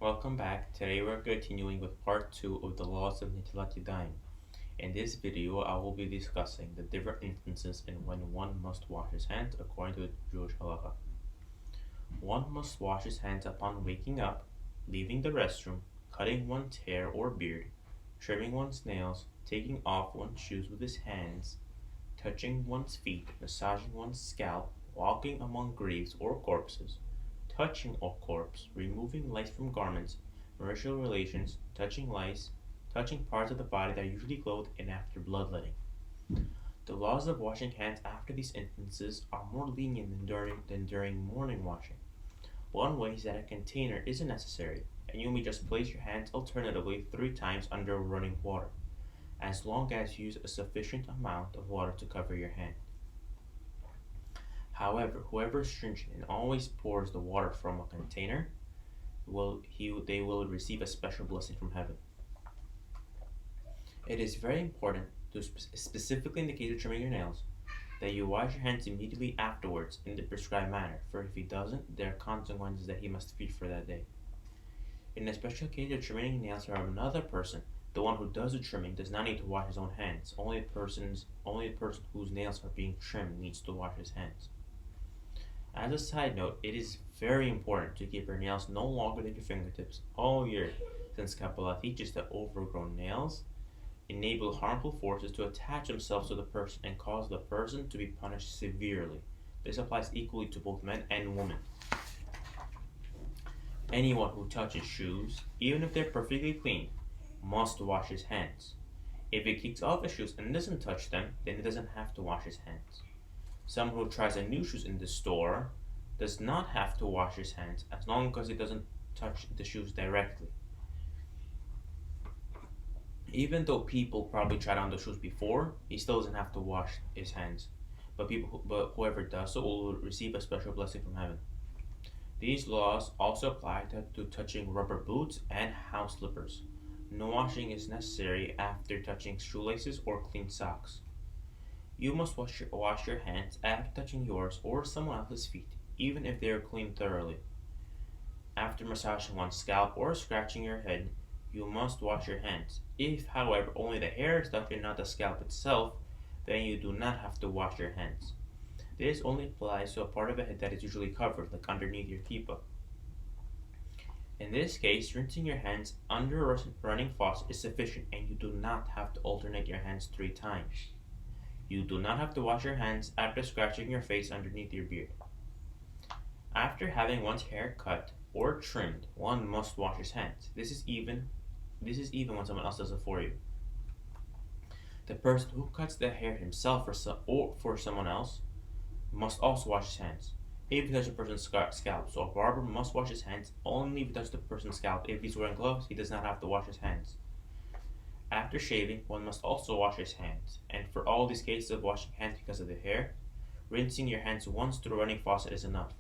Welcome back. Today we're continuing with part 2 of the laws of Nitilat Yadayim. In this video, I will be discussing the different instances in when one must wash his hands according to the Jewish halacha. One must wash his hands upon waking up, leaving the restroom, cutting one's hair or beard, trimming one's nails, taking off one's shoes with his hands, touching one's feet, massaging one's scalp, walking among graves or corpses, touching a corpse, removing lice from garments, marital relations, touching lice, touching parts of the body that are usually clothed, and after bloodletting. The laws of washing hands after these instances are more lenient than during morning washing. One way is that a container isn't necessary, and you may just place your hands alternatively 3 times under running water, as long as you use a sufficient amount of water to cover your hand. However, whoever is stringent and always pours the water from a container, they will receive a special blessing from heaven. It is very important, specifically in the case of trimming your nails, that you wash your hands immediately afterwards in the prescribed manner, for if he doesn't, there are consequences that he must fear for that day. In the special case of trimming nails from another person, the one who does the trimming does not need to wash his own hands. Only the person whose nails are being trimmed needs to wash his hands. As a side note, it is very important to keep your nails no longer than your fingertips all year, since Kabbalah teaches that overgrown nails enable harmful forces to attach themselves to the person and cause the person to be punished severely. This applies equally to both men and women. Anyone who touches shoes, even if they're perfectly clean, must wash his hands. If he kicks off his shoes and doesn't touch them, then he doesn't have to wash his hands. Someone who tries on new shoes in the store does not have to wash his hands as long as he doesn't touch the shoes directly. Even though people probably tried on the shoes before, he still doesn't have to wash his hands. But whoever does so will receive a special blessing from heaven. These laws also apply to touching rubber boots and house slippers. No washing is necessary after touching shoelaces or clean socks. You must wash your hands after touching yours or someone else's feet, even if they are cleaned thoroughly. After massaging one's scalp or scratching your head, you must wash your hands. If, however, only the hair is touched and not the scalp itself, then you do not have to wash your hands. This only applies to a part of the head that is usually covered, like underneath your kippah. In this case, rinsing your hands under a running faucet is sufficient, and you do not have to alternate your hands 3 times. You do not have to wash your hands after scratching your face underneath your beard. After having one's hair cut or trimmed, one must wash his hands. This is even when someone else does it for you. The person who cuts the hair himself or for someone else must also wash his hands. If he touches a person's scalp, so a barber must wash his hands only if he touches the person's scalp. If he's wearing gloves, he does not have to wash his hands. After shaving, one must also wash his hands, and for all these cases of washing hands because of the hair, rinsing your hands once through a running faucet is enough.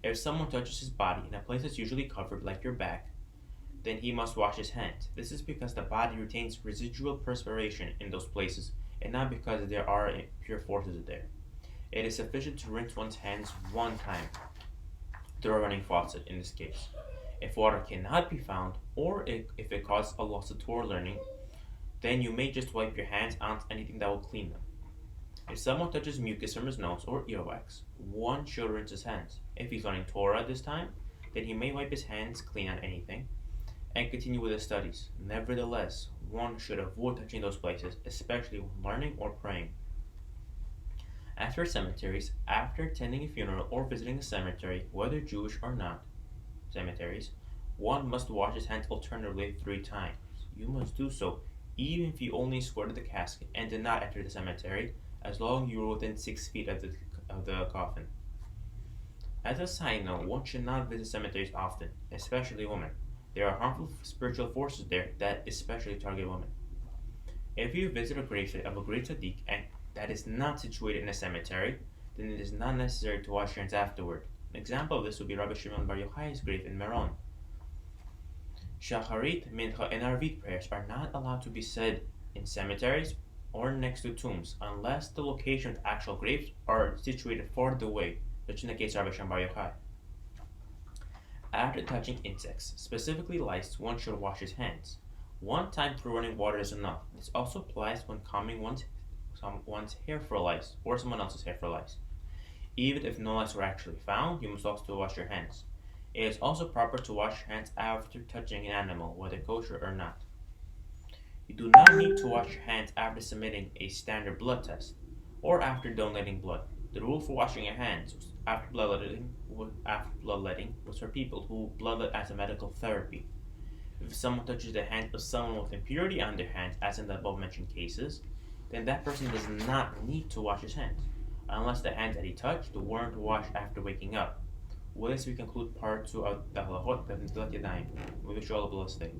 If someone touches his body in a place that's usually covered, like your back, then he must wash his hands. This is because the body retains residual perspiration in those places, and not because there are impure forces there. It is sufficient to rinse one's hands 1 time through a running faucet in this case. If water cannot be found, or if it causes a loss of Torah learning, then you may just wipe your hands onto anything that will clean them. If someone touches mucus from his nose or earwax, one should rinse his hands. If he's learning Torah this time, then he may wipe his hands clean on anything and continue with his studies. Nevertheless, one should avoid touching those places, especially when learning or praying. After cemeteries, after attending a funeral or visiting a cemetery, whether Jewish or not, cemeteries, one must wash his hands alternately 3 times. You must do so even if you only escorted the casket and did not enter the cemetery, as long as you were within 6 feet of the coffin. As a side note, one should not visit cemeteries often, especially women. There are harmful spiritual forces there that especially target women. If you visit a gravesite of a great tzaddik and that is not situated in a cemetery, then it is not necessary to wash your hands afterward. An example of this would be Rabbi Shimon Bar Yochai's grave in Meron. Shacharit, Mincha, and Arvit prayers are not allowed to be said in cemeteries or next to tombs unless the location of the actual graves are situated farther away, such in the case of Rabbi Shimon Bar Yochai. After touching insects, specifically lice, one should wash his hands. One time through running water is enough. This also applies when combing one's hair for lice or someone else's hair for lice. Even if no lice were actually found, you must also wash your hands. It is also proper to wash your hands after touching an animal, whether kosher or not. You do not need to wash your hands after submitting a standard blood test or after donating blood. The rule for washing your hands after bloodletting was for people who bloodlet as a medical therapy. If someone touches the hands of someone with impurity on their hands, as in the above mentioned cases, then that person does not need to wash his hands, unless the hands that he touched weren't washed after waking up. With this, we conclude part 2 of the halachot of Netilat Yadayim. We wish you all a blessed day.